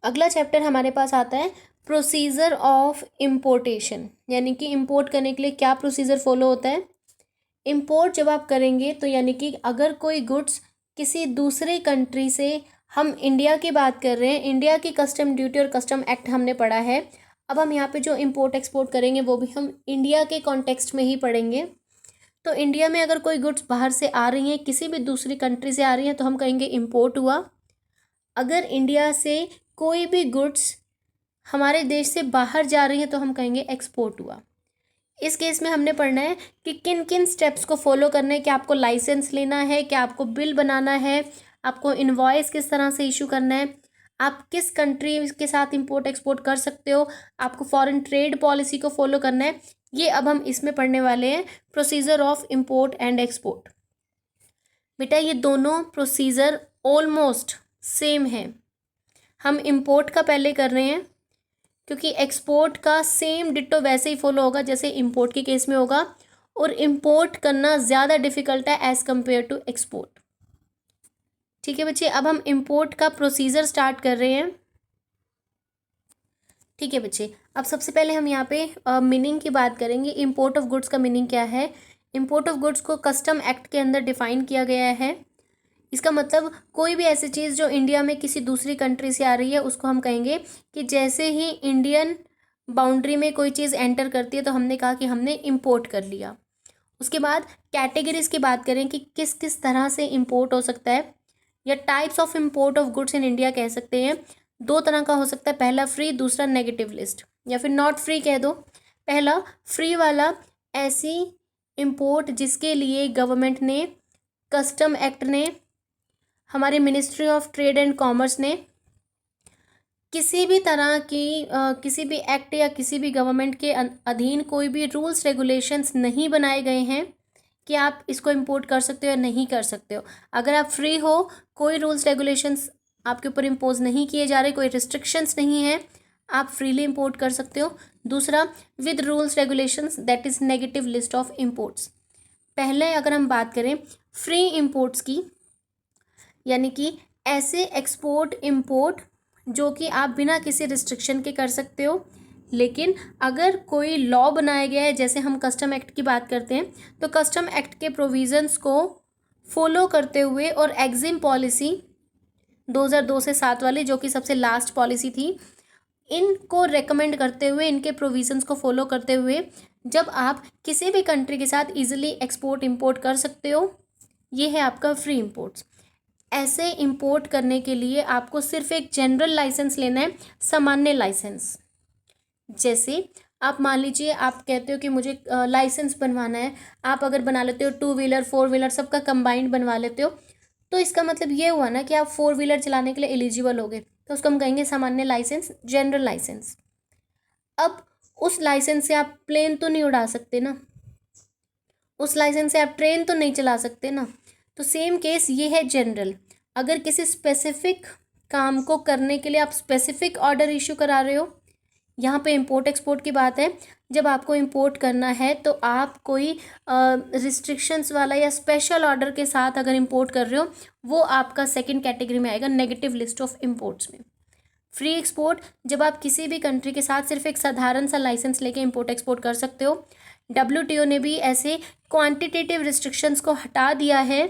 अगला चैप्टर हमारे पास आता है प्रोसीजर ऑफ इम्पोर्टेशन, यानी कि इम्पोर्ट करने के लिए क्या प्रोसीजर फॉलो होता है। इम्पोर्ट जब आप करेंगे तो यानी कि अगर कोई गुड्स किसी दूसरे कंट्री से, हम इंडिया की बात कर रहे हैं, इंडिया की कस्टम ड्यूटी और कस्टम एक्ट हमने पढ़ा है। अब हम यहाँ पे जो इम्पोर्ट एक्सपोर्ट करेंगे वो भी हम इंडिया के कॉन्टेक्स्ट में ही पढ़ेंगे। तो इंडिया में अगर कोई गुड्स बाहर से आ रही हैं, किसी भी दूसरी कंट्री से आ रही हैं, तो हम कहेंगे इम्पोर्ट हुआ। अगर इंडिया से कोई भी गुड्स हमारे देश से बाहर जा रही हैं तो हम कहेंगे एक्सपोर्ट हुआ। इस केस में हमने पढ़ना है कि किन किन स्टेप्स को फॉलो करना है, कि आपको लाइसेंस लेना है, कि आपको बिल बनाना है, आपको इनवॉइस किस तरह से इशू करना है, आप किस कंट्री के साथ इंपोर्ट एक्सपोर्ट कर सकते हो, आपको फॉरेन ट्रेड पॉलिसी को फॉलो करना है। ये अब हम इसमें पढ़ने वाले हैं, procedure of import and export. बेटा ये दोनों प्रोसीजर ऑलमोस्ट सेम है। हम इंपोर्ट का पहले कर रहे हैं क्योंकि एक्सपोर्ट का सेम डिट्टो वैसे ही फॉलो होगा जैसे इंपोर्ट के केस में होगा, और इंपोर्ट करना ज़्यादा डिफिकल्ट है एज़ कम्पेयर टू एक्सपोर्ट। ठीक है बच्चे, अब हम इंपोर्ट का प्रोसीजर स्टार्ट कर रहे हैं। ठीक है बच्चे, अब सबसे पहले हम यहाँ पे मीनिंग की बात करेंगे। इंपोर्ट ऑफ गुड्स का मीनिंग क्या है। इंपोर्ट ऑफ गुड्स को कस्टम एक्ट के अंदर डिफाइन किया गया है। इसका मतलब कोई भी ऐसी चीज़ जो इंडिया में किसी दूसरी कंट्री से आ रही है उसको हम कहेंगे कि जैसे ही इंडियन बाउंड्री में कोई चीज़ एंटर करती है तो हमने कहा कि हमने इंपोर्ट कर लिया। उसके बाद कैटेगरीज की बात करें कि किस किस तरह से इंपोर्ट हो सकता है, या types of import of goods in India कह सकते हैं। दो तरह का हो सकता है, पहला फ्री, दूसरा नेगेटिव लिस्ट, या फिर नॉट फ्री कह दो। पहला फ्री वाला ऐसी इंपोर्ट जिसके लिए गवर्नमेंट ने, कस्टम एक्ट ने, हमारे ministry of trade and commerce ने किसी भी तरह की किसी भी एक्ट या किसी भी गवर्नमेंट के अधीन कोई भी रूल्स रेगुलेशंस नहीं बनाए गए हैं कि आप इसको इंपोर्ट कर सकते हो या नहीं कर सकते हो। अगर आप फ्री हो, कोई रूल्स रेगुलेशंस आपके ऊपर इम्पोज नहीं किए जा रहे, कोई रिस्ट्रिक्शंस नहीं है, आप फ्रीली इंपोर्ट कर सकते हो। दूसरा with rules regulations, that is negative list of imports. पहले अगर हम बात करें फ्री इम्पोर्ट्स की, यानी कि ऐसे एक्सपोर्ट इंपोर्ट जो कि आप बिना किसी रिस्ट्रिक्शन के कर सकते हो, लेकिन अगर कोई लॉ बनाया गया है, जैसे हम कस्टम एक्ट की बात करते हैं, तो कस्टम एक्ट के प्रोविजंस को फॉलो करते हुए और एग्जिम पॉलिसी 2002 से 7 वाली जो कि सबसे लास्ट पॉलिसी थी, इनको रेकमेंड करते हुए, इनके प्रोविजंस को फॉलो करते हुए जब आप किसी भी कंट्री के साथ इजीली एक्सपोर्ट इंपोर्ट कर सकते हो, ये है आपका फ्री इंपोर्ट्स। ऐसे इंपोर्ट करने के लिए आपको सिर्फ एक जनरल लाइसेंस लेना है, सामान्य लाइसेंस। जैसे आप मान लीजिए आप कहते हो कि मुझे लाइसेंस बनवाना है, आप अगर बना लेते हो 2 व्हीलर 4 व्हीलर सबका कंबाइंड बनवा लेते हो, तो इसका मतलब ये हुआ ना कि आप 4 व्हीलर चलाने के लिए एलिजिबल होगे, तो उसको हम कहेंगे सामान्य लाइसेंस, जनरल लाइसेंस। अब उस लाइसेंस से आप प्लेन तो नहीं उड़ा सकते ना, उस लाइसेंस से आप ट्रेन तो नहीं चला सकते ना। तो सेम केस ये है जनरल। अगर किसी स्पेसिफिक काम को करने के लिए आप स्पेसिफिक ऑर्डर इशू करा रहे हो, यहाँ पे इंपोर्ट एक्सपोर्ट की बात है, जब आपको इंपोर्ट करना है तो आप कोई रिस्ट्रिक्शंस वाला या स्पेशल ऑर्डर के साथ अगर इंपोर्ट कर रहे हो, वो आपका सेकंड कैटेगरी में आएगा, नेगेटिव लिस्ट ऑफ इंपोर्ट्स में। फ्री एक्सपोर्ट, जब आप किसी भी कंट्री के साथ सिर्फ एक साधारण सा लाइसेंस लेके इंपोर्ट एक्सपोर्ट कर सकते हो। WTO ने भी ऐसे क्वांटिटेटिव रिस्ट्रिक्शंस को हटा दिया है।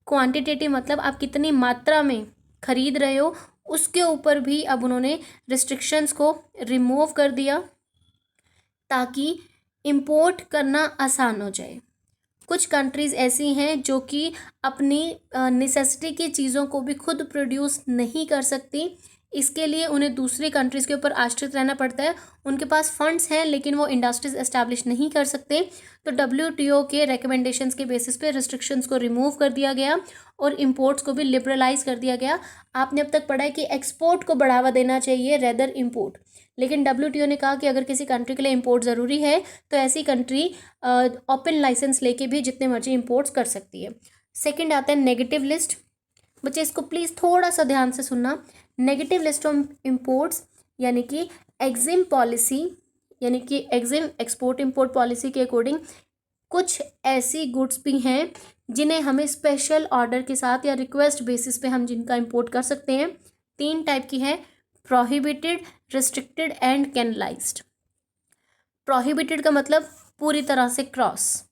क्वांटिटेटिव मतलब आप कितनी मात्रा में खरीद रहे हो, उसके ऊपर भी अब उन्होंने रिस्ट्रिक्शंस को रिमूव कर दिया ताकि इंपोर्ट करना आसान हो जाए। कुछ कंट्रीज़ ऐसी हैं जो कि अपनी नेसेसिटी की चीज़ों को भी खुद प्रोड्यूस नहीं कर सकती, इसके लिए उन्हें दूसरी कंट्रीज़ के ऊपर आश्रित रहना पड़ता है। उनके पास फंड्स हैं लेकिन वो इंडस्ट्रीज एस्टैब्लिश नहीं कर सकते, तो WTO के रिकमेंडेशंस के बेसिस पे रिस्ट्रिक्शंस को रिमूव कर दिया गया और इंपोर्ट्स को भी लिबरलाइज कर दिया गया। आपने अब तक पढ़ा है कि एक्सपोर्ट को बढ़ावा देना चाहिए रेदर इंपोर्ट, लेकिन WTO ने कहा कि अगर किसी कंट्री के लिए इंपोर्ट ज़रूरी है तो ऐसी कंट्री ओपन लाइसेंस लेके भी जितने मर्जी इंपोर्ट्स कर सकती है। सेकंड आता है नेगेटिव लिस्ट। बच्चे इसको प्लीज़ थोड़ा सा ध्यान से सुनना। नेगेटिव लिस्ट ऑफ इंपोर्ट्स यानी कि एग्जिम पॉलिसी, यानी कि एग्जिम एक्सपोर्ट इंपोर्ट पॉलिसी के अकॉर्डिंग कुछ ऐसी गुड्स भी हैं जिन्हें हमें स्पेशल ऑर्डर के साथ या रिक्वेस्ट बेसिस पे हम जिनका इंपोर्ट कर सकते हैं। तीन टाइप की है, प्रोहिबिटेड, रिस्ट्रिक्टेड एंड कैनलाइज्ड। प्रोहिबिटेड का मतलब पूरी तरह से क्रॉस,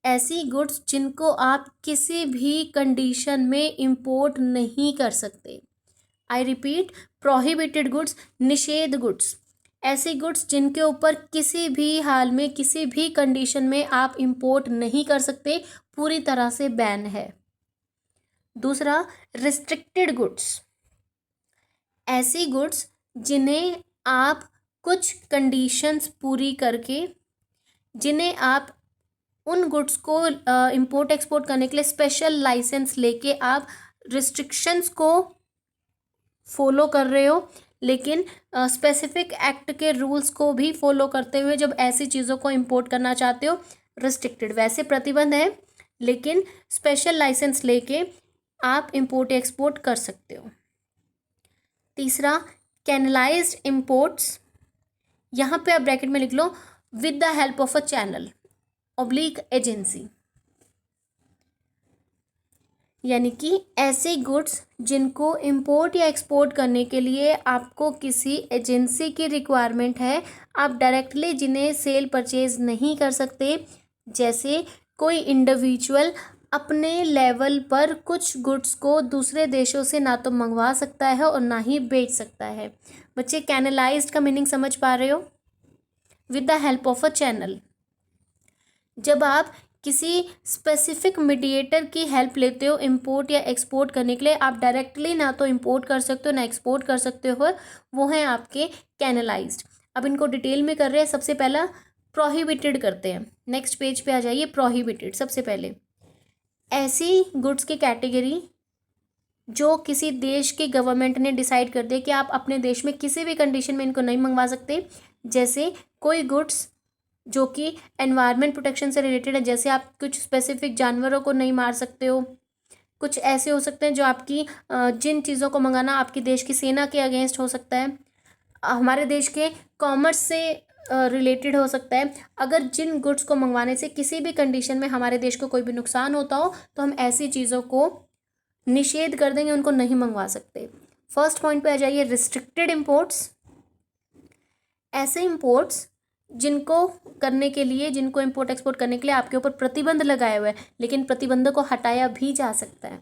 ऐसी गुड्स जिनको आप किसी भी कंडीशन में इंपोर्ट नहीं कर सकते। आई रिपीट, प्रोहिबिटेड गुड्स, निषेध गुड्स, ऐसी गुड्स जिनके ऊपर किसी भी हाल में किसी भी कंडीशन में आप इंपोर्ट नहीं कर सकते, पूरी तरह से बैन है। दूसरा, रिस्ट्रिक्टेड गुड्स, ऐसी गुड्स जिन्हें आप कुछ कंडीशंस पूरी करके, जिन्हें आप उन गुड्स को इंपोर्ट एक्सपोर्ट करने के लिए स्पेशल लाइसेंस लेके आप रिस्ट्रिक्शंस को फॉलो कर रहे हो, लेकिन स्पेसिफिक एक्ट के रूल्स को भी फॉलो करते हुए जब ऐसी चीज़ों को इंपोर्ट करना चाहते हो, रिस्ट्रिक्टेड। वैसे प्रतिबंध है, लेकिन स्पेशल लाइसेंस लेके आप इंपोर्ट एक्सपोर्ट कर सकते हो। तीसरा, कैनलाइज्ड इंपोर्ट्स, यहाँ पे आप ब्रैकेट में लिख लो, with the help of a channel oblique agency, यानी कि ऐसे गुड्स जिनको इंपोर्ट या एक्सपोर्ट करने के लिए आपको किसी एजेंसी की रिक्वायरमेंट है, आप डायरेक्टली जिन्हें सेल परचेज नहीं कर सकते। जैसे कोई इंडिविजुअल अपने लेवल पर कुछ गुड्स को दूसरे देशों से ना तो मंगवा सकता है और ना ही बेच सकता है। बच्चे, कैनलाइज्ड का मीनिंग समझ पा रहे हो? With the help of a channel, जब आप किसी स्पेसिफिक मीडिएटर की हेल्प लेते हो इंपोर्ट या एक्सपोर्ट करने के लिए, आप डायरेक्टली ना तो इंपोर्ट कर सकते हो ना एक्सपोर्ट कर सकते हो, वो हैं आपके कैनलाइज्ड। अब इनको डिटेल में कर रहे हैं। सबसे पहला प्रोहिबिटेड करते हैं, नेक्स्ट पेज पे आ जाइए। प्रोहिबिटेड, सबसे पहले ऐसी गुड्स की कैटेगरी जो किसी देश की गवर्नमेंट ने डिसाइड कर दिया कि आप अपने देश में किसी भी कंडीशन में इनको नहीं मंगवा सकते। जैसे कोई गुड्स जो कि एनवायरनमेंट प्रोटेक्शन से रिलेटेड है, जैसे आप कुछ स्पेसिफिक जानवरों को नहीं मार सकते हो। कुछ ऐसे हो सकते हैं जो आपकी जिन चीज़ों को मंगाना आपकी देश की सेना के अगेंस्ट हो सकता है, हमारे देश के कॉमर्स से रिलेटेड हो सकता है। अगर जिन गुड्स को मंगवाने से किसी भी कंडीशन में हमारे देश को कोई भी नुकसान होता हो, तो हम ऐसी चीज़ों को निषेध कर देंगे, उनको नहीं मंगवा सकते। फर्स्ट पॉइंट पे आ जाइए, रिस्ट्रिक्टेड इंपोर्ट्स, ऐसे इंपोर्ट्स जिनको करने के लिए, जिनको इंपोर्ट एक्सपोर्ट करने के लिए आपके ऊपर प्रतिबंध लगाए हुए हैं, लेकिन प्रतिबंध को हटाया भी जा सकता है।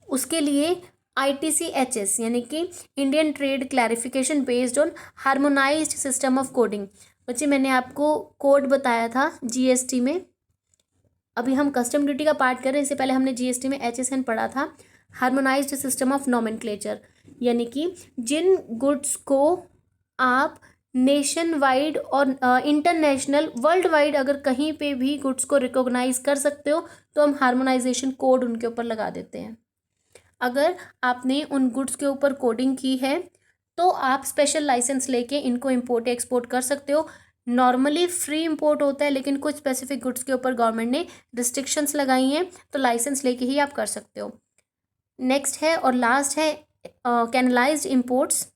उसके लिए ITCHS यानी कि Indian trade clarification based on harmonised system of coding. बच्चे, मैंने आपको कोड बताया था GST में, अभी हम कस्टम ड्यूटी का पार्ट कर रहे हैं, इससे पहले हमने GST में HSN पढ़ा था, हार्मोनाइज्ड सिस्टम ऑफ नॉमेनक्लेचर, यानी कि जिन गुड्स को आप नेशन वाइड और इंटरनेशनल, वर्ल्ड वाइड अगर कहीं पे भी गुड्स को रिकॉग्नाइज कर सकते हो, तो हम हार्मोनाइजेशन कोड उनके ऊपर लगा देते हैं। अगर आपने उन गुड्स के ऊपर कोडिंग की है तो आप स्पेशल लाइसेंस लेके इनको इंपोर्ट एक्सपोर्ट कर सकते हो। नॉर्मली फ्री इंपोर्ट होता है, लेकिन कुछ स्पेसिफिक गुड्स के ऊपर गवर्नमेंट ने रिस्ट्रिक्शंस लगाई हैं, तो लाइसेंस लेके ही आप कर सकते हो। नेक्स्ट है और लास्ट है कैनलाइज्ड इंपोर्ट्स।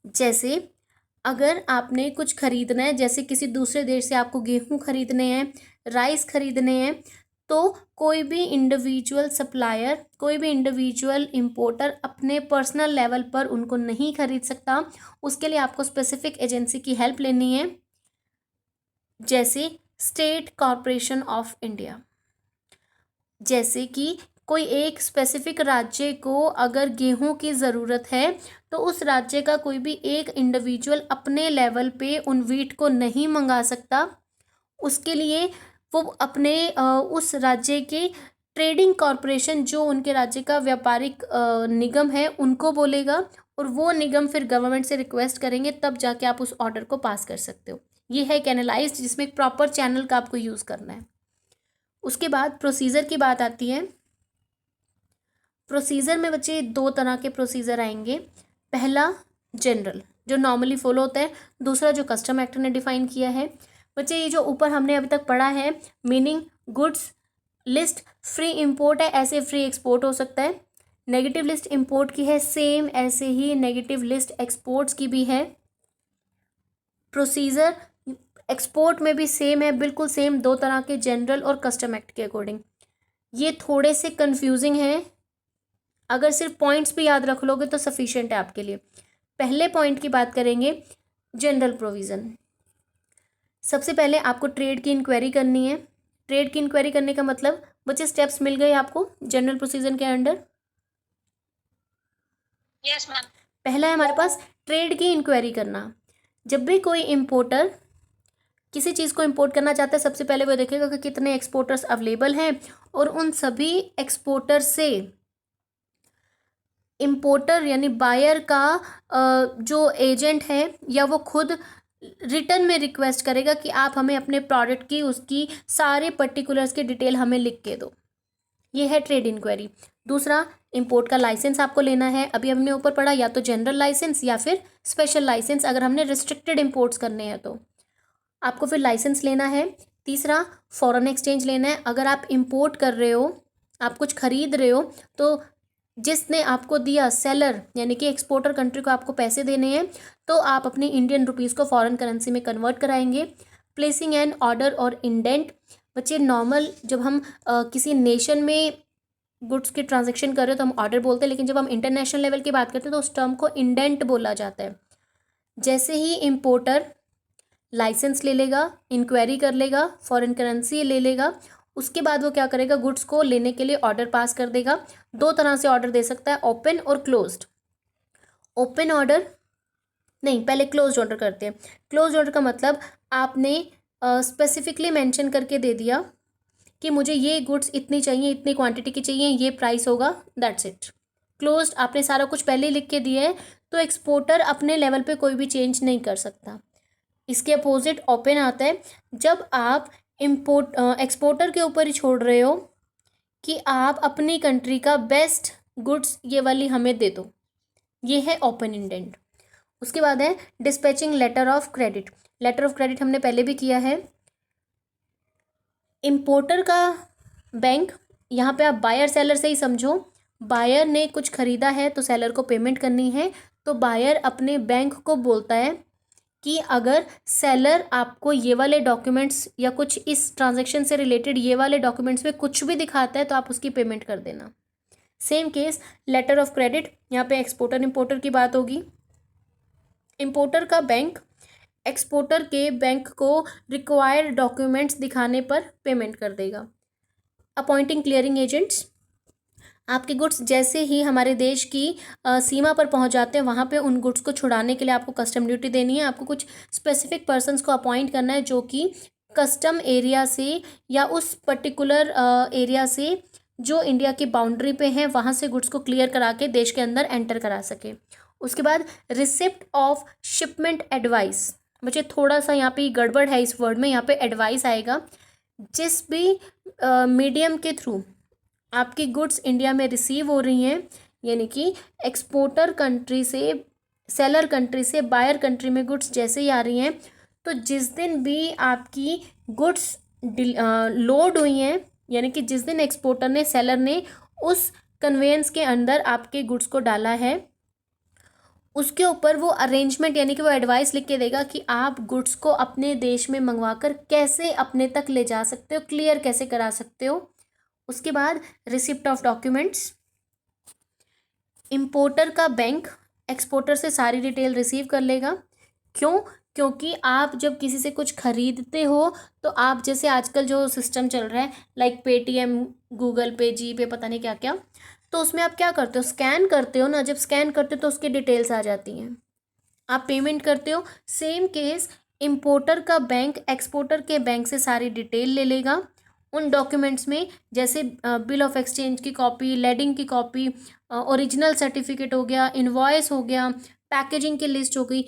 जैसे अगर आपने कुछ खरीदना है, जैसे किसी दूसरे देश से आपको गेहूं खरीदने हैं, राइस खरीदने हैं, तो कोई भी इंडिविजुअल सप्लायर, कोई भी इंडिविजुअल इंपोर्टर अपने पर्सनल लेवल पर उनको नहीं खरीद सकता। उसके लिए आपको स्पेसिफिक एजेंसी की हेल्प लेनी है, जैसे स्टेट कॉरपोरेशन ऑफ इंडिया। जैसे कि कोई एक स्पेसिफिक राज्य को अगर गेहूं की ज़रूरत है, तो उस राज्य का कोई भी एक इंडिविजुअल अपने लेवल पे उन व्हीट को नहीं मंगा सकता। उसके लिए वो अपने उस राज्य के ट्रेडिंग कॉरपोरेशन, जो उनके राज्य का व्यापारिक निगम है, उनको बोलेगा, और वो निगम फिर गवर्नमेंट से रिक्वेस्ट करेंगे, तब जाके आप उस ऑर्डर को पास कर सकते हो। ये है कैनलाइज्ड, जिसमें एक प्रॉपर चैनल का आपको यूज़ करना है। उसके बाद प्रोसीजर की बात आती है। प्रोसीजर में बच्चे दो तरह के प्रोसीजर आएंगे। पहला जनरल, जो नॉर्मली फॉलो होता है। दूसरा जो कस्टम एक्ट ने डिफाइन किया है। बच्चे, ये जो ऊपर हमने अभी तक पढ़ा है, meaning goods list free import है, ऐसे फ्री एक्सपोर्ट हो सकता है। नेगेटिव लिस्ट इंपोर्ट की है, सेम ऐसे ही नेगेटिव लिस्ट एक्सपोर्ट्स की भी है। प्रोसीजर एक्सपोर्ट में भी सेम है, बिल्कुल सेम, दो तरह के, जनरल और कस्टम एक्ट के अकॉर्डिंग। ये थोड़े से कंफ्यूजिंग हैं, अगर सिर्फ पॉइंट्स भी याद रख लोगे तो सफिशिएंट है आपके लिए। पहले पॉइंट की बात करेंगे, जनरल प्रोविज़न। सबसे पहले आपको ट्रेड की इंक्वायरी करनी है। ट्रेड की इंक्वायरी करने का मतलब बच्चे स्टेप्स मिल गए आपको जनरल प्रोसीजर के अंडर? Yes ma'am. पहला है हमारे पास ट्रेड की इंक्वायरी करना। जब भी कोई इम्पोर्टर किसी चीज़ को इंपोर्ट करना चाहता है, सबसे पहले वो देखेगा कि कितने एक्सपोर्टर्स अवेलेबल हैं और उन सभी एक्सपोर्टर से इम्पोर्टर यानी बायर का जो एजेंट है या वो खुद रिटर्न में रिक्वेस्ट करेगा कि आप हमें अपने प्रोडक्ट की उसकी सारे पर्टिकुलर्स की डिटेल हमें लिख के दो। ये है ट्रेड इंक्वायरी। दूसरा, इंपोर्ट का लाइसेंस आपको लेना है। अभी हमने ऊपर पढ़ा या तो जनरल लाइसेंस या फिर स्पेशल लाइसेंस, अगर हमने रिस्ट्रिक्टेड इंपोर्ट्स करने हैं तो आपको फिर लाइसेंस लेना है। तीसरा, फॉरेन एक्सचेंज लेना है। अगर आप इंपोर्ट कर रहे हो, आप कुछ खरीद रहे हो, तो जिसने आपको दिया सेलर यानी कि एक्सपोर्टर कंट्री को आपको पैसे देने हैं, तो आप अपनी इंडियन रुपीज़ को फॉरेन करेंसी में कन्वर्ट कराएंगे। प्लेसिंग एन ऑर्डर और इंडेंट। बच्चे नॉर्मल जब हम किसी नेशन में गुड्स की ट्रांजेक्शन कर रहे हो तो हम ऑर्डर बोलते हैं, लेकिन जब हम इंटरनेशनल लेवल की बात करते हैं तो उस टर्म को इंडेंट बोला जाता है। जैसे ही इम्पोर्टर लाइसेंस ले लेगा, इंक्वायरी कर लेगा, फॉरेन करेंसी ले लेगा, उसके बाद वो क्या करेगा, गुड्स को लेने के लिए ऑर्डर पास कर देगा। दो तरह से ऑर्डर दे सकता है, ओपन और क्लोज्ड। ओपन ऑर्डर नहीं, पहले क्लोज्ड ऑर्डर करते हैं। क्लोज्ड ऑर्डर का मतलब आपने स्पेसिफिकली मेंशन करके दे दिया कि मुझे ये गुड्स इतनी चाहिए, इतनी क्वांटिटी की चाहिए, ये प्राइस होगा, दैट्स इट। क्लोज्ड आपने सारा कुछ पहले ही लिख के दिया है, तो एक्सपोर्टर अपने लेवल पे कोई भी चेंज नहीं कर सकता। इसके अपोजिट ओपन आता है, जब आप एक्सपोर्टर के ऊपर ही छोड़ रहे हो कि आप अपनी कंट्री का बेस्ट गुड्स ये वाली हमें दे दो, ये है ओपन इंडेंट। उसके बाद है dispatching letter of credit. Letter of credit हमने पहले भी किया है। इम्पोर्टर का बैंक, यहाँ पे आप बायर सेलर से ही समझो। बायर ने कुछ खरीदा है तो सेलर को पेमेंट करनी है, तो बायर अपने बैंक को बोलता है कि अगर सेलर आपको ये वाले डॉक्यूमेंट्स या कुछ इस ट्रांजैक्शन से रिलेटेड ये वाले डॉक्यूमेंट्स में कुछ भी दिखाता है तो आप उसकी पेमेंट कर देना। Same case letter of credit, यहाँ पे एक्सपोर्टर इंपोर्टर की बात होगी। इंपोर्टर का बैंक एक्सपोर्टर के बैंक को रिक्वायर्ड डॉक्यूमेंट्स दिखाने पर पेमेंट कर देगा। अपॉइंटिंग क्लियरिंग एजेंट्स, आपके गुड्स जैसे ही हमारे देश की सीमा पर पहुंच जाते हैं, वहाँ पे उन गुड्स को छुड़ाने के लिए आपको कस्टम ड्यूटी देनी है। आपको कुछ स्पेसिफिक पर्सन्स को अपॉइंट करना है जो कि कस्टम एरिया से या उस पर्टिकुलर एरिया से जो इंडिया की बाउंड्री पे हैं वहाँ से गुड्स को क्लियर करा के देश के अंदर एंटर करा सके। उसके बाद रिसिप्ट ऑफ शिपमेंट एडवाइस। मुझे थोड़ा सा यहाँ पे गड़बड़ है इस वर्ड में, यहाँ पे एडवाइस आएगा। जिस भी मीडियम के थ्रू आपकी गुड्स इंडिया में रिसीव हो रही हैं, यानी कि एक्सपोर्टर कंट्री से सेलर कंट्री से बायर कंट्री में गुड्स जैसे ही आ रही हैं, तो जिस दिन भी आपकी गुड्स लोड हुई हैं, यानी कि जिस दिन एक्सपोर्टर ने सेलर ने उस कन्वेंस के अंदर आपके गुड्स को डाला है, उसके ऊपर वो अरेंजमेंट यानी कि वो एडवाइस लिख के देगा कि आप गुड्स को अपने देश में मंगवाकर कैसे अपने तक ले जा सकते हो, क्लियर कैसे करा सकते हो। उसके बाद रिसिप्ट ऑफ डॉक्यूमेंट्स। इंपोर्टर का बैंक एक्सपोर्टर से सारी डिटेल रिसीव कर लेगा। क्यों? क्योंकि आप जब किसी से कुछ खरीदते हो तो आप जैसे आजकल जो सिस्टम चल रहा है लाइक पेटीएम, गूगल पे, जी पे, पता नहीं क्या क्या, तो उसमें आप क्या करते हो, स्कैन करते हो ना। जब स्कैन करते हो तो उसकी डिटेल्स आ जाती हैं, आप पेमेंट करते हो। सेम केस इंपोर्टर का बैंक एक्सपोर्टर के बैंक से सारी डिटेल ले लेगा। उन डॉक्यूमेंट्स में जैसे बिल ऑफ एक्सचेंज की कॉपी, लेडिंग की कॉपी, ओरिजिनल सर्टिफिकेट हो गया, इनवॉइस हो गया, पैकेजिंग की लिस्ट हो गई,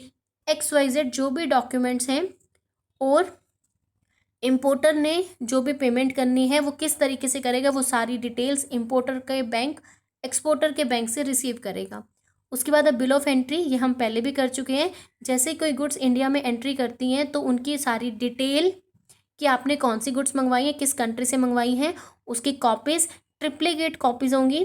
XYZ जो भी डॉक्यूमेंट्स हैं, और इंपोर्टर ने जो भी पेमेंट करनी है वो किस तरीके से करेगा, वो सारी डिटेल्स इंपोर्टर के बैंक एक्सपोर्टर के बैंक से रिसीव करेगा। उसके बाद अब बिल ऑफ एंट्री, ये हम पहले भी कर चुके हैं। जैसे कोई गुड्स इंडिया में एंट्री करती हैं तो उनकी सारी डिटेल कि आपने कौन सी गुड्स मंगवाई हैं, किस कंट्री से मंगवाई हैं, उसकी कॉपीज़ ट्रिप्लीकेट कॉपीज़ होंगी।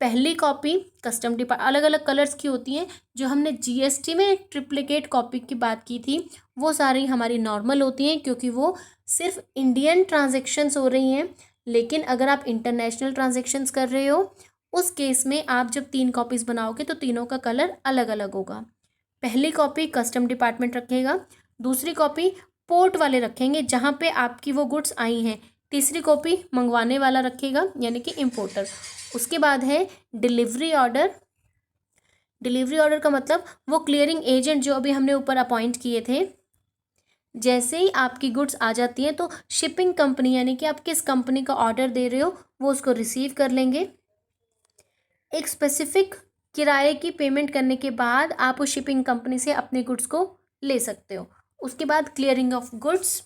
पहली कॉपी कस्टम डिपार्ट अलग अलग कलर्स की होती हैं। जो हमने GST में ट्रिप्लीकेट कॉपी की बात की थी वो सारी हमारी नॉर्मल होती हैं, क्योंकि वो सिर्फ इंडियन ट्रांजेक्शन्स हो रही हैं। लेकिन अगर आप इंटरनेशनल ट्रांजेक्शन्स कर रहे हो उस केस में आप जब 3 कॉपीज़ बनाओगे तो तीनों का कलर अलग अलग होगा। पहली कॉपी कस्टम डिपार्टमेंट रखेगा, दूसरी कॉपी पोर्ट वाले रखेंगे जहाँ पे आपकी वो गुड्स आई हैं, तीसरी कॉपी मंगवाने वाला रखेगा यानी कि इम्पोर्टर। उसके बाद है डिलीवरी ऑर्डर। डिलीवरी ऑर्डर का मतलब वो क्लियरिंग एजेंट जो अभी हमने ऊपर अपॉइंट किए थे, जैसे ही आपकी गुड्स आ जाती हैं तो शिपिंग कंपनी यानी कि आप किस कंपनी का ऑर्डर दे रहे हो वो उसको रिसीव कर लेंगे। एक स्पेसिफिक किराए की पेमेंट करने के बाद आप उस शिपिंग कंपनी से अपने गुड्स को ले सकते हो। उसके बाद clearing of goods.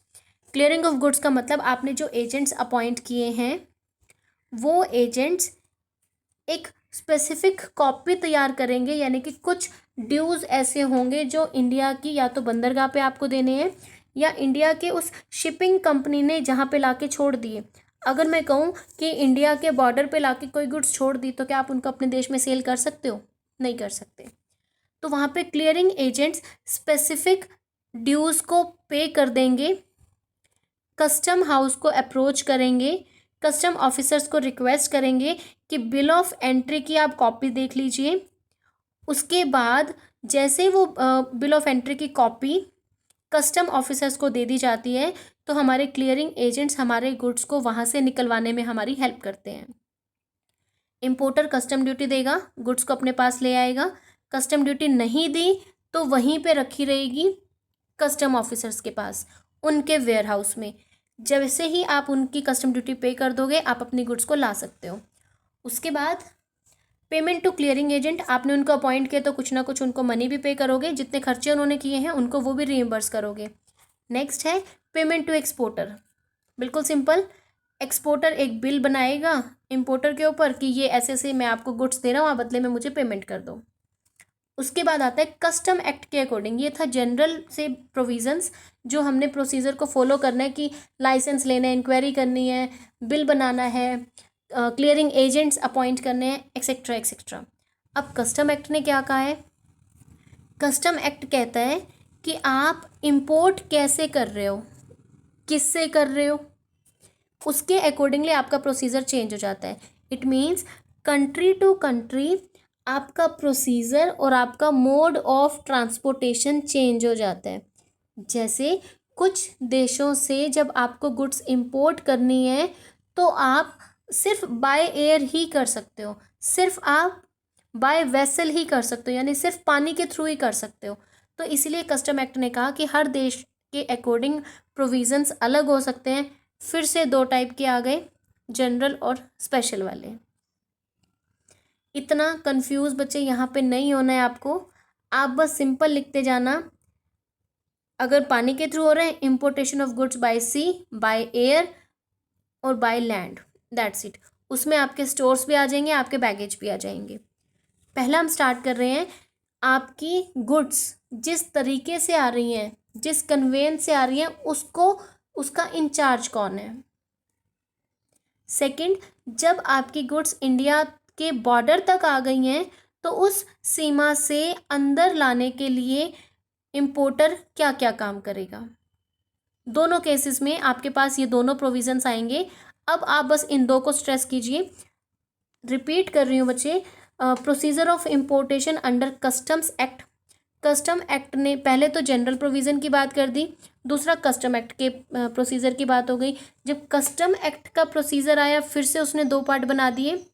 Clearing of goods का मतलब आपने जो एजेंट्स अपॉइंट किए हैं वो एजेंट्स एक स्पेसिफिक कॉपी तैयार करेंगे, यानी कि कुछ ड्यूज़ ऐसे होंगे जो इंडिया की या तो बंदरगाह पे आपको देने हैं या इंडिया के उस शिपिंग कंपनी ने जहाँ पे लाके छोड़ दिए। अगर मैं कहूँ कि इंडिया के बॉर्डर पे लाके कोई गुड्स छोड़ दी तो क्या आप उनको अपने देश में सेल कर सकते हो? नहीं कर सकते। तो वहाँ पे क्लियरिंग एजेंट्स स्पेसिफिक ड्यूज़ को पे कर देंगे, कस्टम हाउस को अप्रोच करेंगे, कस्टम ऑफिसर्स को रिक्वेस्ट करेंगे कि बिल ऑफ एंट्री की आप कॉपी देख लीजिए। उसके बाद जैसे वो बिल ऑफ एंट्री की कॉपी कस्टम ऑफिसर्स को दे दी जाती है तो हमारे क्लियरिंग एजेंट्स हमारे गुड्स को वहाँ से निकलवाने में हमारी हेल्प करते हैं। इम्पोर्टर कस्टम ड्यूटी देगा, गुड्स को अपने पास ले आएगा। कस्टम ड्यूटी नहीं दी तो वहीं पे रखी रहेगी कस्टम ऑफिसर्स के पास, उनके वेयर हाउस में। जैसे ही आप उनकी कस्टम ड्यूटी पे कर दोगे आप अपनी गुड्स को ला सकते हो। उसके बाद पेमेंट टू क्लियरिंग एजेंट, आपने उनको अपॉइंट किया तो कुछ ना कुछ उनको मनी भी पे करोगे, जितने खर्चे उन्होंने किए हैं उनको वो भी रीइंबर्स करोगे। नेक्स्ट है पेमेंट टू एक्सपोर्टर। बिल्कुल सिंपल, एक्सपोर्टर एक बिल बनाएगा इम्पोर्टर के ऊपर कि ये ऐसे ऐसे मैं आपको गुड्स दे रहा हूँ, आप बदले में मुझे पेमेंट कर दो। उसके बाद आता है कस्टम एक्ट के अकॉर्डिंग, ये था जनरल से प्रोविजंस जो हमने प्रोसीजर को फॉलो करना है कि लाइसेंस लेना है, इंक्वायरी करनी है, बिल बनाना है, क्लियरिंग एजेंट्स अपॉइंट करने हैं, एक्सेट्रा एक्सेट्रा। अब कस्टम एक्ट ने क्या कहा है? कस्टम एक्ट कहता है कि आप इंपोर्ट कैसे कर रहे हो, किससे कर रहे हो, उसके अकॉर्डिंगली आपका प्रोसीजर चेंज हो जाता है। It means country to country आपका प्रोसीजर और आपका मोड ऑफ ट्रांसपोर्टेशन चेंज हो जाता है। जैसे कुछ देशों से जब आपको गुड्स इंपोर्ट करनी है तो आप सिर्फ बाय एयर ही कर सकते हो, सिर्फ आप बाय वेसल ही कर सकते हो, यानी सिर्फ पानी के थ्रू ही कर सकते हो। तो इसलिए कस्टम एक्ट ने कहा कि हर देश के अकॉर्डिंग प्रोविजंस अलग हो सकते हैं। फिर से 2 टाइप के आ गए, जनरल और स्पेशल वाले। इतना कंफ्यूज बच्चे यहाँ पे नहीं होना है आपको, आप बस सिंपल लिखते जाना। अगर पानी के थ्रू हो रहे हैं, importation of goods by sea, by air और बाय लैंड, दैट्स इट। उसमें आपके स्टोर्स भी आ जाएंगे, आपके बैगेज भी आ जाएंगे। पहला हम स्टार्ट कर रहे हैं, आपकी गुड्स जिस तरीके से आ रही हैं, जिस कन्वेंस से आ रही हैं, उसका इंचार्ज कौन है। सेकंड, जब आपकी गुड्स इंडिया के बॉर्डर तक आ गई हैं तो उस सीमा से अंदर लाने के लिए इंपोर्टर क्या क्या काम करेगा। दोनों केसेस में आपके पास ये दोनों प्रोविजंस आएंगे। अब आप बस इन 2 को स्ट्रेस कीजिए। रिपीट कर रही हूँ बच्चे, procedure of importation under customs act. Custom act ने पहले तो जनरल प्रोविज़न की बात कर दी, दूसरा कस्टम एक्ट के प्रोसीजर की बात हो गई। जब कस्टम एक्ट का प्रोसीजर आया फिर से उसने 2 पार्ट बना दिए।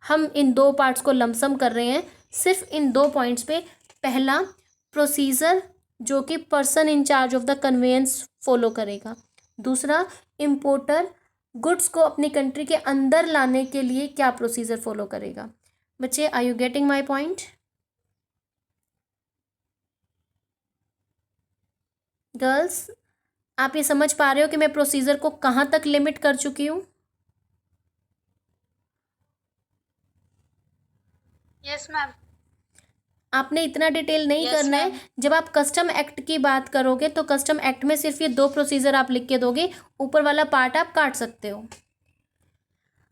हम इन 2 पार्ट्स को लमसम कर रहे हैं सिर्फ इन 2 पॉइंट्स पे। पहला, प्रोसीजर जो कि person in charge of the conveyance follow करेगा। दूसरा, इम्पोर्टर गुड्स को अपनी कंट्री के अंदर लाने के लिए क्या प्रोसीजर फॉलो करेगा। बच्चे, are you getting my point? Girls, आप ये समझ पा रहे हो कि मैं प्रोसीजर को कहाँ तक लिमिट कर चुकी हूँ? Yes ma'am. आपने इतना डिटेल नहीं Yes, करना है। ma'am. जब आप कस्टम एक्ट की बात करोगे तो कस्टम एक्ट में सिर्फ ये 2 प्रोसीजर आप लिख के दोगे, ऊपर वाला पार्ट आप काट सकते हो।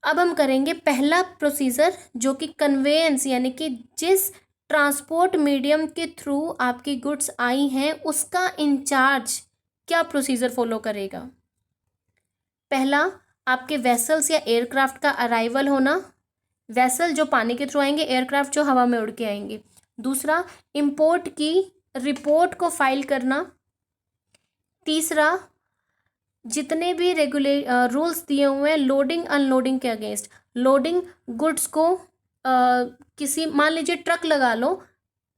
अब हम करेंगे पहला प्रोसीजर जो कि कन्वेयंस, यानी कि जिस ट्रांसपोर्ट मीडियम के थ्रू आपकी गुड्स आई हैं उसका इंचार्ज क्या प्रोसीजर फॉलो करेगा। पहला, आपके वेसल्स या एयरक्राफ्ट का अराइवल होना, वेसल जो पानी के थ्रू आएंगे, एयरक्राफ्ट जो हवा में उड़ के आएंगे। दूसरा, इंपोर्ट की रिपोर्ट को फाइल करना। तीसरा, जितने भी रूल्स दिए हुए हैं लोडिंग अनलोडिंग के अगेंस्ट, लोडिंग गुड्स को किसी, मान लीजिए ट्रक लगा लो,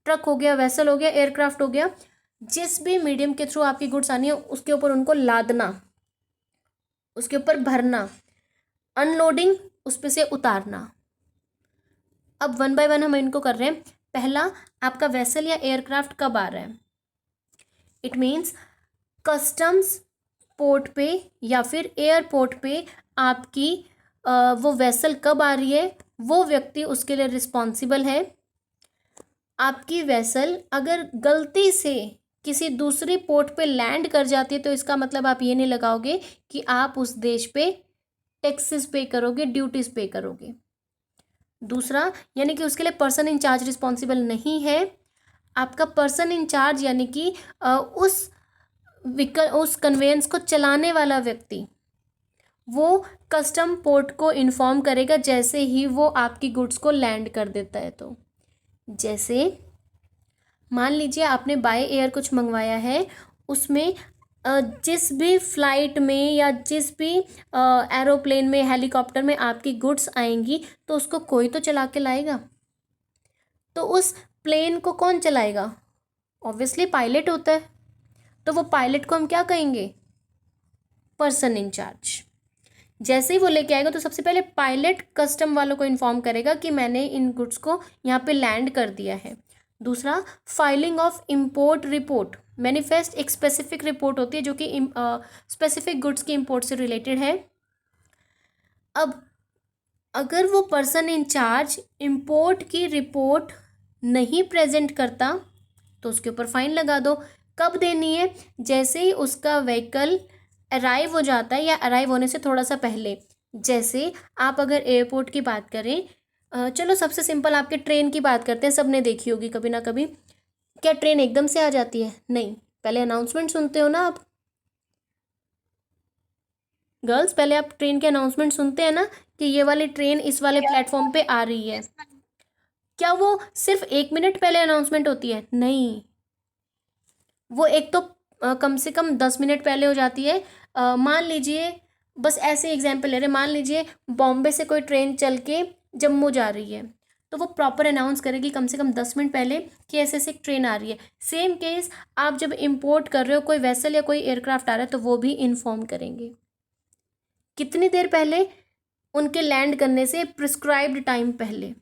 ट्रक हो गया, वेसल हो गया, एयरक्राफ्ट हो गया, जिस भी मीडियम के थ्रू आपकी गुड्स आनी है उसके ऊपर उनको लादना, उसके ऊपर भरना। अनलोडिंग, उस पे से उतारना। अब वन बाय वन हम इनको कर रहे हैं। पहला, आपका वेसल या एयरक्राफ्ट कब आ रहा है? इट मीन्स कस्टम्स पोर्ट पे या फिर एयरपोर्ट पे आपकी वो वेसल कब आ रही है, वो व्यक्ति उसके लिए रिस्पॉन्सिबल है। आपकी वेसल अगर गलती से किसी दूसरी पोर्ट पे लैंड कर जाती है तो इसका मतलब आप ये नहीं लगाओगे कि आप उस देश पे टैक्सेस पे करोगे, ड्यूटीज पे करोगे। दूसरा, यानी कि उसके लिए पर्सन इन चार्ज रिस्पॉन्सिबल नहीं है। आपका पर्सन इन चार्ज यानी कि उस कन्वेंस को चलाने वाला व्यक्ति, वो कस्टम पोर्ट को इन्फॉर्म करेगा जैसे ही वो आपकी गुड्स को लैंड कर देता है। तो जैसे मान लीजिए आपने बाय एयर कुछ मंगवाया है, उसमें जिस भी फ्लाइट में या जिस भी एरोप्लेन में, हेलीकॉप्टर में आपकी गुड्स आएंगी तो उसको कोई तो चला के लाएगा। तो उस प्लेन को कौन चलाएगा? ऑब्वियसली पायलट होता है। तो वो पायलट को हम क्या कहेंगे? Person in charge. जैसे ही वो लेके आएगा तो सबसे पहले पायलट कस्टम वालों को इन्फॉर्म करेगा कि मैंने इन गुड्स को यहाँ पे लैंड कर दिया है। दूसरा, filing of import report. Manifest एक स्पेसिफिक रिपोर्ट होती है जो कि स्पेसिफिक गुड्स की इम्पोर्ट से रिलेटेड है। अब अगर वो पर्सन इन चार्ज इम्पोर्ट की रिपोर्ट नहीं प्रेजेंट करता तो उसके ऊपर फाइन लगा दो। कब देनी है? जैसे ही उसका व्हीकल अराइव हो जाता है या अराइव होने से थोड़ा सा पहले। जैसे आप अगर एयरपोर्ट की बात करें, चलो सबसे सिंपल आपके ट्रेन की बात करते हैं, सबने देखी होगी कभी ना कभी। क्या ट्रेन एकदम से आ जाती है? नहीं, पहले अनाउंसमेंट सुनते हो ना आप गर्ल्स, पहले आप ट्रेन के अनाउंसमेंट सुनते हैं ना कि ये वाली ट्रेन इस वाले प्लेटफॉर्म पे आ रही है। क्या वो सिर्फ 1 मिनट पहले अनाउंसमेंट होती है? नहीं, वो एक तो कम से कम 10 मिनट पहले हो जाती है। मान लीजिए, बस ऐसे एग्जाम्पल ले रहे, मान लीजिए बॉम्बे से कोई ट्रेन चल के जम्मू जा रही है तो वो प्रॉपर अनाउंस करेगी कम से कम 10 मिनट पहले कि ऐसे ऐसे एक ट्रेन आ रही है। सेम केस आप जब इंपोर्ट कर रहे हो, कोई वेसल या कोई एयरक्राफ्ट आ रहा है तो वो भी इन्फॉर्म करेंगे। कितनी देर पहले? उनके लैंड करने से प्रिस्क्राइब्ड टाइम पहले।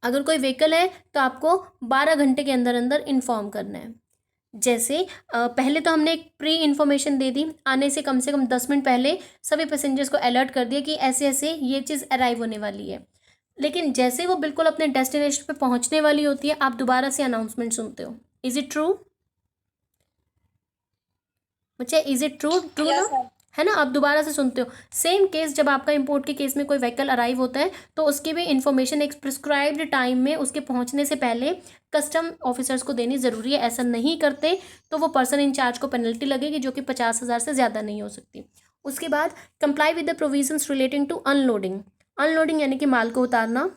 अगर कोई व्हीकल है तो आपको 12 घंटे के अंदर अंदर इन्फॉर्म करना है। जैसे पहले तो हमने एक प्री इन्फॉर्मेशन दे दी, आने से कम 10 मिनट पहले सभी पैसेंजर्स को अलर्ट कर दिया कि ऐसे ऐसे ये चीज़ अराइव होने वाली है। लेकिन जैसे वो बिल्कुल अपने डेस्टिनेशन पे पहुंचने वाली होती है, आप दोबारा से अनाउंसमेंट सुनते हो। इज इट ट्रू बच्चे? Is it true? ट्रू ना, है ना? आप दोबारा से सुनते हो। सेम केस जब आपका इंपोर्ट के केस में कोई व्हीकल अराइव होता है तो उसकी भी इन्फॉर्मेशन एक प्रिस्क्राइब्ड टाइम में उसके पहुंचने से पहले कस्टम ऑफिसर्स को देनी ज़रूरी है। ऐसा नहीं करते तो वो पर्सन इन चार्ज को पेनल्टी लगेगी जो कि 50,000 से ज़्यादा नहीं हो सकती। उसके बाद comply with the provisions relating to unloading. Unloading यानी कि माल को उतारना,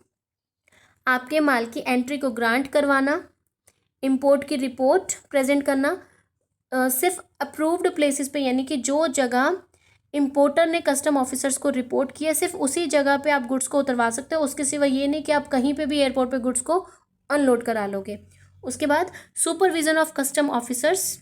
आपके माल की एंट्री को ग्रांट करवाना, इंपोर्ट की रिपोर्ट प्रेजेंट करना। सिर्फ अप्रूव्ड प्लेसेस पे, यानी कि जो जगह इंपोर्टर ने कस्टम ऑफिसर्स को रिपोर्ट किया सिर्फ उसी जगह पे आप गुड्स को उतरवा सकते हो। उसके सिवा ये नहीं कि आप कहीं पे भी एयरपोर्ट पे गुड्स को अनलोड करा लोगे। उसके बाद supervision of custom officers.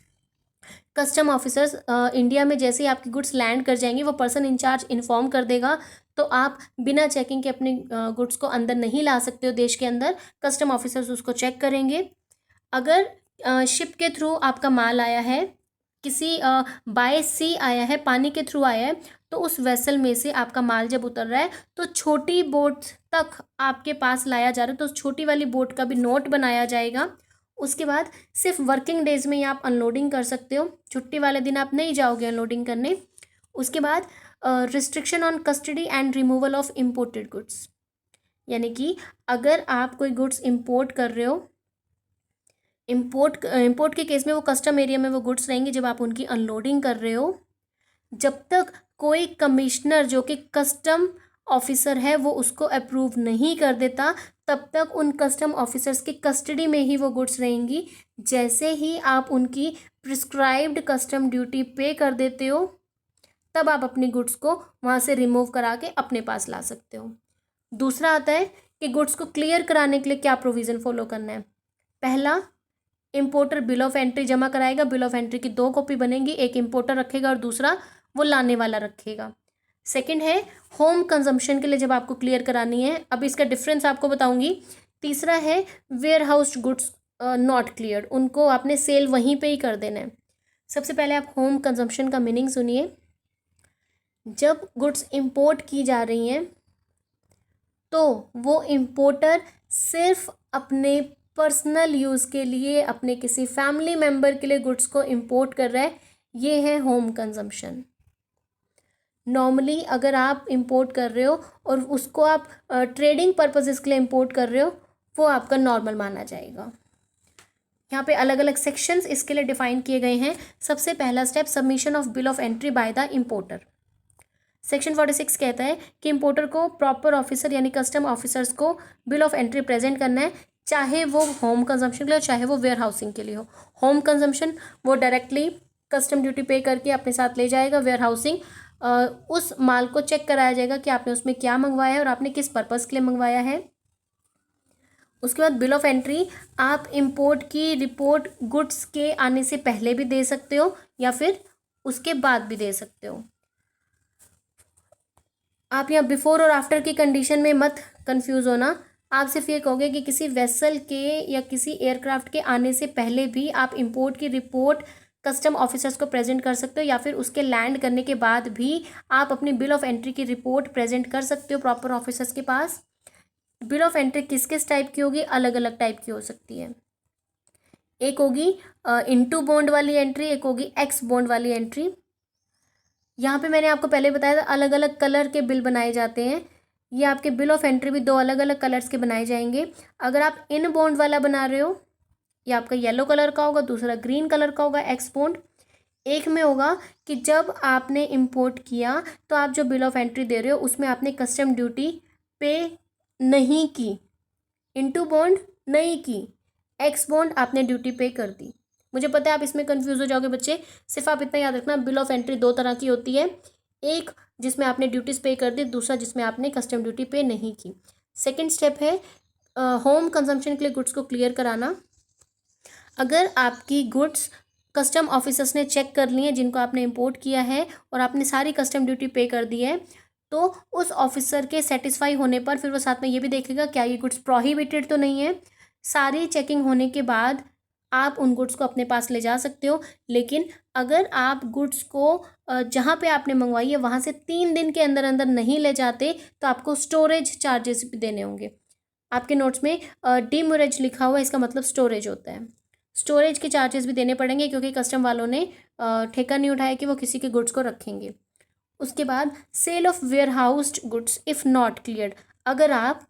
Custom officers India में जैसे ही आपकी गुड्स लैंड कर जाएंगी वो पर्सन इंचार्ज इन्फॉर्म कर देगा, तो आप बिना चेकिंग के अपने गुड्स को अंदर नहीं ला सकते हो देश के अंदर। कस्टम ऑफिसर्स उसको चेक करेंगे। अगर शिप के थ्रू आपका माल आया है, किसी बाय सी आया है, पानी के थ्रू आया है, तो उस वेसल में से आपका माल जब उतर रहा है तो छोटी बोट तक आपके पास लाया जा रहा है तो उस छोटी वाली बोट का भी नोट बनाया जाएगा। उसके बाद सिर्फ वर्किंग डेज में ही आप अनलोडिंग कर सकते हो, छुट्टी वाले दिन आप नहीं जाओगे अनलोडिंग करने। उसके बाद restriction on custody and removal of imported goods, यानी कि अगर आप कोई गुड्स इम्पोर्ट कर रहे हो, इंपोर्ट के केस में वो कस्टम एरिया में वो गुड्स रहेंगे जब आप उनकी अनलोडिंग कर रहे हो, जब तक कोई कमिश्नर जो कि कस्टम ऑफिसर है वो उसको अप्रूव नहीं कर देता, तब तक उन कस्टम ऑफिसर्स की कस्टडी में ही वो गुड्स रहेंगी। जैसे ही आप उनकी प्रिस्क्राइब्ड कस्टम ड्यूटी पे कर देते हो, तब आप अपनी गुड्स को वहाँ से रिमूव करा के अपने पास ला सकते हो। दूसरा आता है कि गुड्स को क्लियर कराने के लिए क्या प्रोविज़न फॉलो करना है। पहला, इम्पोर्टर बिल ऑफ एंट्री जमा कराएगा। बिल ऑफ एंट्री की 2 कॉपी बनेंगी, एक इम्पोर्टर रखेगा और दूसरा वो लाने वाला रखेगा। सेकंड है होम कंजम्पशन के लिए जब आपको क्लियर करानी है, अब इसका डिफरेंस आपको बताऊंगी। तीसरा है warehouse goods not cleared, उनको आपने सेल वहीं पे ही कर देना है। सबसे पहले आप होम कंजम्पशन का मीनिंग सुनिए। जब गुड्स इंपोर्ट की जा रही हैं तो वो इम्पोर्टर सिर्फ अपने पर्सनल यूज़ के लिए, अपने किसी फैमिली मेम्बर के लिए गुड्स को इंपोर्ट कर रहा है, ये है होम कंजम्पशन। नॉर्मली अगर आप इंपोर्ट कर रहे हो और उसको आप ट्रेडिंग पर्पसेस के लिए इंपोर्ट कर रहे हो, वो आपका नॉर्मल माना जाएगा। यहाँ पे अलग अलग सेक्शंस इसके लिए डिफाइन किए गए हैं। सबसे पहला step, submission of bill of entry by the importer. Section 46 कहता है कि इंपोर्टर को प्रॉपर ऑफिसर यानी कस्टम ऑफिसर्स को बिल ऑफ एंट्री प्रेजेंट करना है, चाहे वो होम कंजम्पशन के लिए हो चाहे वो वेयर हाउसिंग के लिए हो। होम कंजम्पशन वो डायरेक्टली कस्टम ड्यूटी पे करके अपने साथ ले जाएगा। वेयर हाउसिंग उस माल को चेक कराया जाएगा कि आपने उसमें क्या मंगवाया है और आपने किस पर्पज़ के लिए मंगवाया है। उसके बाद बिल ऑफ एंट्री आप इंपोर्ट की रिपोर्ट गुड्स के आने से पहले भी दे सकते हो या फिर उसके बाद भी दे सकते हो। आप यहाँ बिफोर और आफ्टर की कंडीशन में मत कंफ्यूज होना। आप सिर्फ ये कहोगे कि किसी वेसल के या किसी एयरक्राफ्ट के आने से पहले भी आप इंपोर्ट की रिपोर्ट कस्टम ऑफिसर्स को प्रेजेंट कर सकते हो, या फिर उसके लैंड करने के बाद भी आप अपनी बिल ऑफ एंट्री की रिपोर्ट प्रेजेंट कर सकते हो प्रॉपर ऑफिसर्स के पास। बिल ऑफ एंट्री किस किस टाइप की होगी, अलग अलग टाइप की हो सकती है। एक होगी इनटू बॉन्ड वाली एंट्री, एक होगी एक्स बॉन्ड वाली एंट्री। यहाँ पे मैंने आपको पहले बताया था अलग अलग कलर के बिल बनाए जाते हैं। ये आपके बिल ऑफ एंट्री भी 2 अलग अलग कलर्स के बनाए जाएंगे। अगर आप इन बॉन्ड वाला बना रहे हो, ये आपका येलो कलर का होगा, दूसरा ग्रीन कलर का होगा एक्स बॉन्ड। एक में होगा कि जब आपने इंपोर्ट किया तो आप जो बिल ऑफ एंट्री दे रहे हो उसमें आपने कस्टम ड्यूटी पे नहीं की, इनटू बॉन्ड नहीं की, एक्स बॉन्ड आपने ड्यूटी पे कर दी। मुझे पता है आप इसमें कंफ्यूज हो जाओगे बच्चे, सिर्फ आप इतना याद रखना बिल ऑफ एंट्री 2 तरह की होती है, एक जिसमें आपने ड्यूटीज पे कर दी, दूसरा जिसमें आपने कस्टम ड्यूटी पे नहीं की। सेकंड स्टेप है होम कंजम्पशन के लिए गुड्स को क्लियर कराना। अगर आपकी गुड्स कस्टम ऑफिसर्स ने चेक कर ली है जिनको आपने इंपोर्ट किया है और आपने सारी कस्टम ड्यूटी पे कर दी है, तो उस ऑफिसर के सेटिस्फाई होने पर फिर वो साथ में ये भी देखेगा क्या ये गुड्स प्रोहिबिटेड तो नहीं है। सारी चेकिंग होने के बाद आप उन गुड्स को अपने पास ले जा सकते हो। लेकिन अगर आप गुड्स को जहाँ पे आपने मंगवाई है वहाँ से 3 दिन के अंदर अंदर नहीं ले जाते तो आपको स्टोरेज चार्जेस भी देने होंगे। आपके नोट्स में डीमोरेज लिखा हुआ है, इसका मतलब स्टोरेज होता है। स्टोरेज के चार्जेस भी देने पड़ेंगे क्योंकि कस्टम वालों ने ठेका नहीं उठाया कि वो किसी के गुड्स को रखेंगे। उसके बाद sale of warehoused goods if not cleared. अगर आप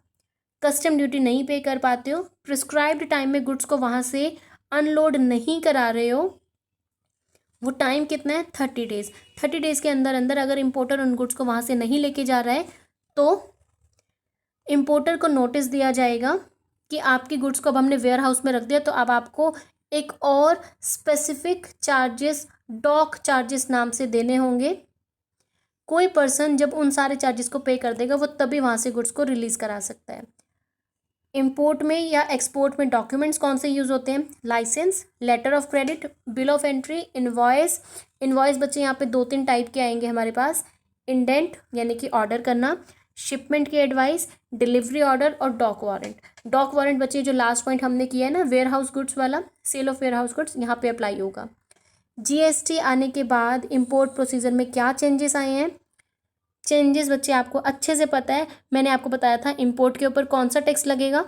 कस्टम ड्यूटी नहीं पे कर पाते हो, प्रिस्क्राइब्ड टाइम में गुड्स को वहाँ से अनलोड नहीं करा रहे हो, वो टाइम कितना है 30 डेज़। 30 डेज़ के अंदर अंदर अगर इम्पोर्टर उन गुड्स को वहाँ से नहीं लेके जा रहा है तो इम्पोर्टर को नोटिस दिया जाएगा कि आपकी गुड्स को अब हमने वेयर हाउस में रख दिया, तो अब आपको एक और स्पेसिफिक चार्जेस डॉक चार्जेस नाम से देने होंगे। कोई पर्सन जब उन सारे चार्जेस को पे कर देगा वो तभी वहाँ से गुड्स को रिलीज़ करा सकता है। इंपोर्ट में या एक्सपोर्ट में डॉक्यूमेंट्स कौन से यूज़ होते हैं, licence, letter of credit, bill of entry, invoice. Invoice बच्चे यहाँ पे 2-3 टाइप के आएंगे हमारे पास, इंडेंट यानी कि ऑर्डर करना, शिपमेंट की एडवाइस, डिलीवरी ऑर्डर और डॉक वारंट। डॉक वारंट बच्चे जो लास्ट पॉइंट हमने किया है ना वेयर हाउस गुड्स वाला, sale of warehouse goods, यहाँ पे अप्लाई होगा। जीएसटी आने के बाद इंपोर्ट प्रोसीजर में क्या चेंजेस आए हैं। चेंजेस बच्चे आपको अच्छे से पता है, मैंने आपको बताया था इंपोर्ट के ऊपर कौन सा टैक्स लगेगा।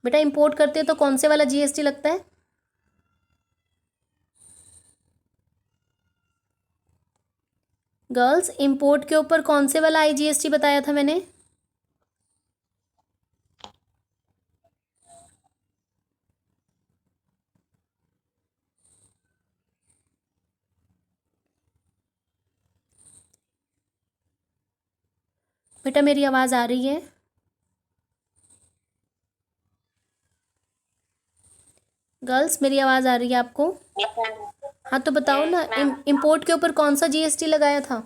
बेटा इंपोर्ट करते हैं तो कौन से वाला जीएसटी लगता है, गर्ल्स इंपोर्ट के ऊपर कौन से वाला आईजीएसटी बताया था मैंने, बेटा मेरी आवाज़ आ रही है? गर्ल्स मेरी आवाज़ आ रही है आपको? हाँ तो बताओ ना, इम्पोर्ट के ऊपर कौन सा जीएसटी लगाया था?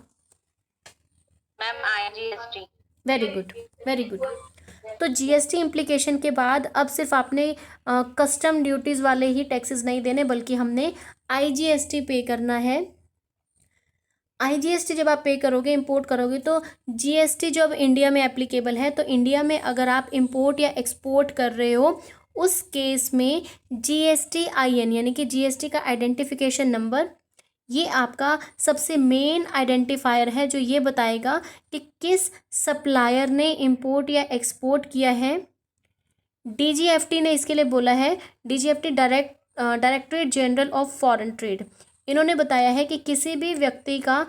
Ma'am IGST. Very good, very good. तो जीएसटी इम्प्लीकेशन के बाद अब सिर्फ आपने कस्टम ड्यूटीज़ वाले ही टैक्सेस नहीं देने, बल्कि हमने आईजीएसटी पे करना है। आईजीएसटी जब आप पे करोगे, इंपोर्ट करोगे, तो जीएसटी जब इंडिया में एप्लीकेबल है, तो इंडिया में अगर आप इंपोर्ट या एक्सपोर्ट कर रहे हो, उस केस में जीएसटी आईएन यानी कि जीएसटी का आइडेंटिफिकेशन नंबर, ये आपका सबसे मेन आइडेंटिफायर है जो ये बताएगा कि किस सप्लायर ने इंपोर्ट या एक्सपोर्ट किया है। डीजीएफटी ने इसके लिए बोला है, DGFT directorate general of foreign trade, इन्होंने बताया है कि किसी भी व्यक्ति का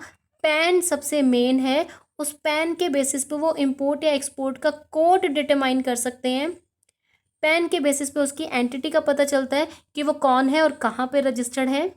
पैन सबसे मेन है, उस पैन के बेसिस पे वो इंपोर्ट या एक्सपोर्ट का कोड डिटरमाइन कर सकते हैं। पैन के बेसिस पे उसकी एंटिटी का पता चलता है कि वो कौन है और कहाँ पे रजिस्टर्ड है।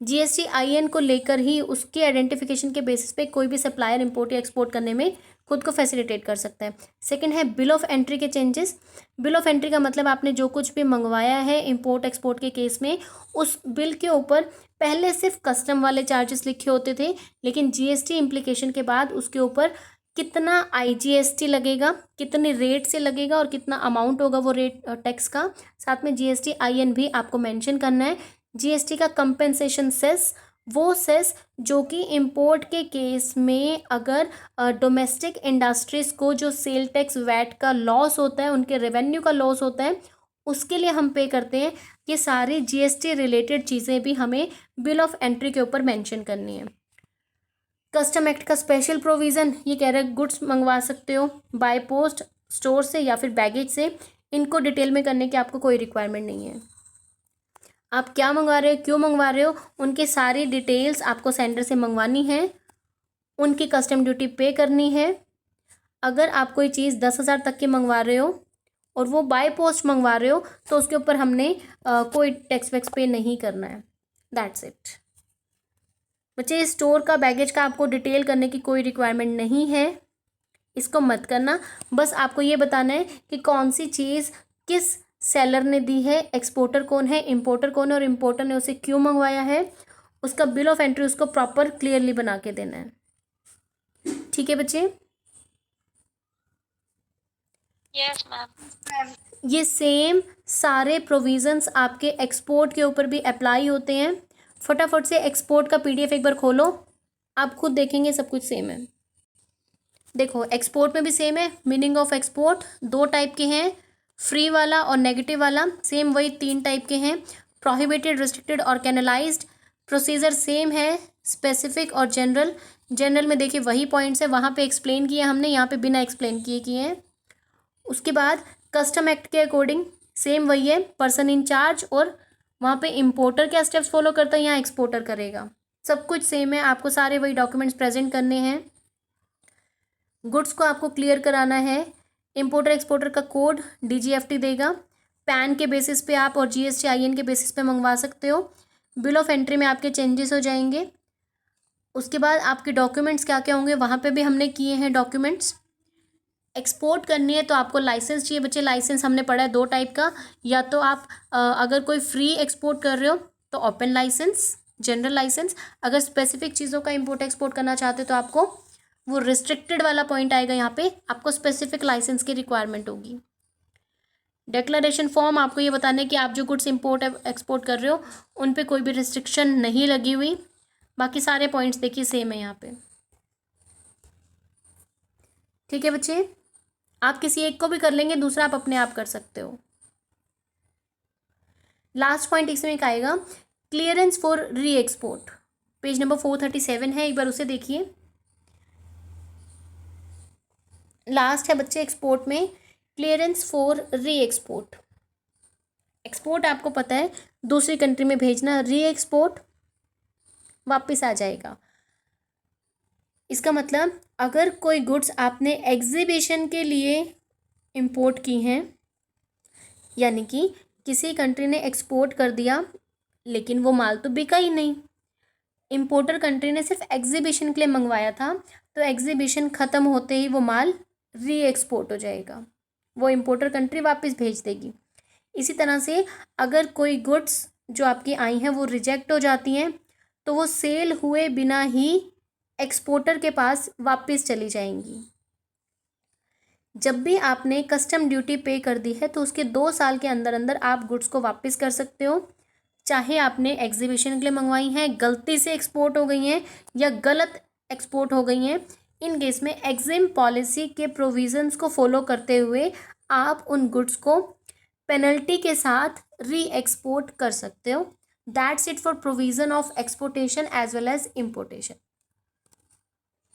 जीएसटी आईएन को लेकर ही उसके आइडेंटिफिकेशन के बेसिस पे कोई भी सप्लायर इंपोर्ट या एक्सपोर्ट करने में खुद को फैसिलिटेट कर सकता है। सेकंड है बिल ऑफ एंट्री के चेंजेस। बिल ऑफ एंट्री का मतलब आपने जो कुछ भी मंगवाया है इंपोर्ट एक्सपोर्ट के केस में, उस बिल के ऊपर पहले सिर्फ कस्टम वाले चार्जेस लिखे होते थे, लेकिन जीएसटी इम्प्लीकेशन के बाद उसके ऊपर कितना आईजीएसटी लगेगा, कितने रेट से लगेगा और कितना अमाउंट होगा वो रेट टैक्स का, साथ में जीएसटी आईएन भी आपको मेंशन करना है। जीएसटी का कंपेंसेशन सेस, वो सेस जो कि इंपोर्ट के केस में अगर डोमेस्टिक इंडस्ट्रीज को जो सेल टैक्स वैट का लॉस होता है, उनके रेवेन्यू का लॉस होता है, उसके लिए हम पे करते हैं। ये सारी जीएसटी रिलेटेड चीज़ें भी हमें बिल ऑफ एंट्री के ऊपर मेंशन करनी है। कस्टम एक्ट का स्पेशल प्रोविज़न ये कह रहा है गुड्स मंगवा सकते हो बाय पोस्ट, स्टोर से या फिर बैगेज से, इनको डिटेल में करने की आपको कोई रिक्वायरमेंट नहीं है। आप क्या मंगवा रहे हो, क्यों मंगवा रहे हो, उनकी सारी डिटेल्स आपको सेंटर से मंगवानी है, उनकी कस्टम ड्यूटी पे करनी है। अगर आप कोई चीज़ 10,000 तक की मंगवा रहे हो और वो बाय पोस्ट मंगवा रहे हो, तो उसके ऊपर हमने कोई टैक्स वैक्स पे नहीं करना है। दैट्स इट बच्चे। स्टोर का, बैगेज का आपको डिटेल करने की कोई रिक्वायरमेंट नहीं है, इसको मत करना। बस आपको ये बताना है कि कौन सी चीज़ किस सेलर ने दी है, एक्सपोर्टर कौन है, इंपोर्टर कौन है और इंपोर्टर ने उसे क्यों मंगवाया है, उसका बिल ऑफ एंट्री उसको प्रॉपर क्लियरली बना के देना है। ठीक है बच्चे? Yes ma'am. ये सेम सारे प्रोविजंस आपके एक्सपोर्ट के ऊपर भी अप्लाई होते हैं। फटाफट से एक्सपोर्ट का पीडीएफ एक बार खोलो, आप खुद देखेंगे सब कुछ सेम है। देखो एक्सपोर्ट में भी सेम है। मीनिंग ऑफ एक्सपोर्ट दो टाइप के हैं, फ्री वाला और नेगेटिव वाला, सेम वही तीन टाइप के हैं। प्रोहिबिटेड, रिस्ट्रिक्टेड और कैनलाइज्ड। प्रोसीजर सेम है, स्पेसिफिक और जनरल। जनरल में देखिए वही पॉइंट्स है, वहाँ पे एक्सप्लेन किया हमने, यहाँ पे बिना एक्सप्लेन किए हैं। उसके बाद कस्टम एक्ट के अकॉर्डिंग सेम वही है, पर्सन इन चार्ज, और वहाँ पे इंपोर्टर क्या स्टेप्स फॉलो करता है, यहाँ एक्सपोर्टर करेगा। सब कुछ सेम है, आपको सारे वही डॉक्यूमेंट्स प्रेजेंट करने हैं। गुड्स को आपको क्लियर कराना है। इंपोर्टर एक्सपोर्टर का कोड डीजीएफटी देगा। पैन के बेसिस पे आप और जीएसटी आईएन के बेसिस पे मंगवा सकते हो। बिल ऑफ एंट्री में आपके चेंजेस हो जाएंगे। उसके बाद आपके डॉक्यूमेंट्स क्या क्या होंगे, वहाँ पे भी हमने किए हैं डॉक्यूमेंट्स। एक्सपोर्ट करनी है तो आपको लाइसेंस चाहिए बच्चे। लाइसेंस हमने पढ़ा है दो टाइप का, या तो आप अगर कोई फ्री एक्सपोर्ट कर रहे हो तो ओपन लाइसेंस, जनरल लाइसेंस। अगर स्पेसिफिक चीज़ों का इंपोर्ट एक्सपोर्ट करना चाहते हो तो आपको वो रिस्ट्रिक्टेड वाला पॉइंट आएगा, यहाँ पे आपको स्पेसिफिक लाइसेंस की रिक्वायरमेंट होगी। डिक्लेरेशन फॉर्म आपको ये बताना है कि आप जो गुड्स इंपोर्ट एक्सपोर्ट कर रहे हो उन पे कोई भी रिस्ट्रिक्शन नहीं लगी हुई। बाकी सारे पॉइंट्स देखिए सेम है यहाँ पे। ठीक है बच्चे, आप किसी एक को भी कर लेंगे, दूसरा आप अपने आप कर सकते हो। लास्ट पॉइंट इसमें एक आएगा, क्लियरेंस फॉर री एक्सपोर्ट। पेज नंबर 437 है, एक बार उसे देखिए। लास्ट है बच्चे एक्सपोर्ट में, क्लियरेंस फॉर री एक्सपोर्ट। एक्सपोर्ट आपको पता है दूसरी कंट्री में भेजना, री एक्सपोर्ट वापस आ जाएगा। इसका मतलब अगर कोई गुड्स आपने एग्जीबिशन के लिए इंपोर्ट की हैं, यानी कि किसी कंट्री ने एक्सपोर्ट कर दिया लेकिन वो माल तो बिका ही नहीं, इम्पोर्टर कंट्री ने सिर्फ एग्जीबिशन के लिए मंगवाया था, तो एग्जीबिशन ख़त्म होते ही वो माल री एक्सपोर्ट हो जाएगा, वो इम्पोर्टर कंट्री वापस भेज देगी। इसी तरह से अगर कोई गुड्स जो आपकी आई हैं वो रिजेक्ट हो जाती हैं, तो वो सेल हुए बिना ही एक्सपोर्टर के पास वापस चली जाएंगी। जब भी आपने कस्टम ड्यूटी पे कर दी है, तो उसके 2 साल के अंदर अंदर आप गुड्स को वापस कर सकते हो, चाहे आपने एग्जीबिशन के लिए मंगवाई हैं, गलती से एक्सपोर्ट हो गई हैं या गलत एक्सपोर्ट हो गई हैं। इन केस में एग्जिम पॉलिसी के प्रोविजंस को फॉलो करते हुए आप उन गुड्स को पेनल्टी के साथ री एक्सपोर्ट कर सकते हो। That's it for provision of exportation as well as importation.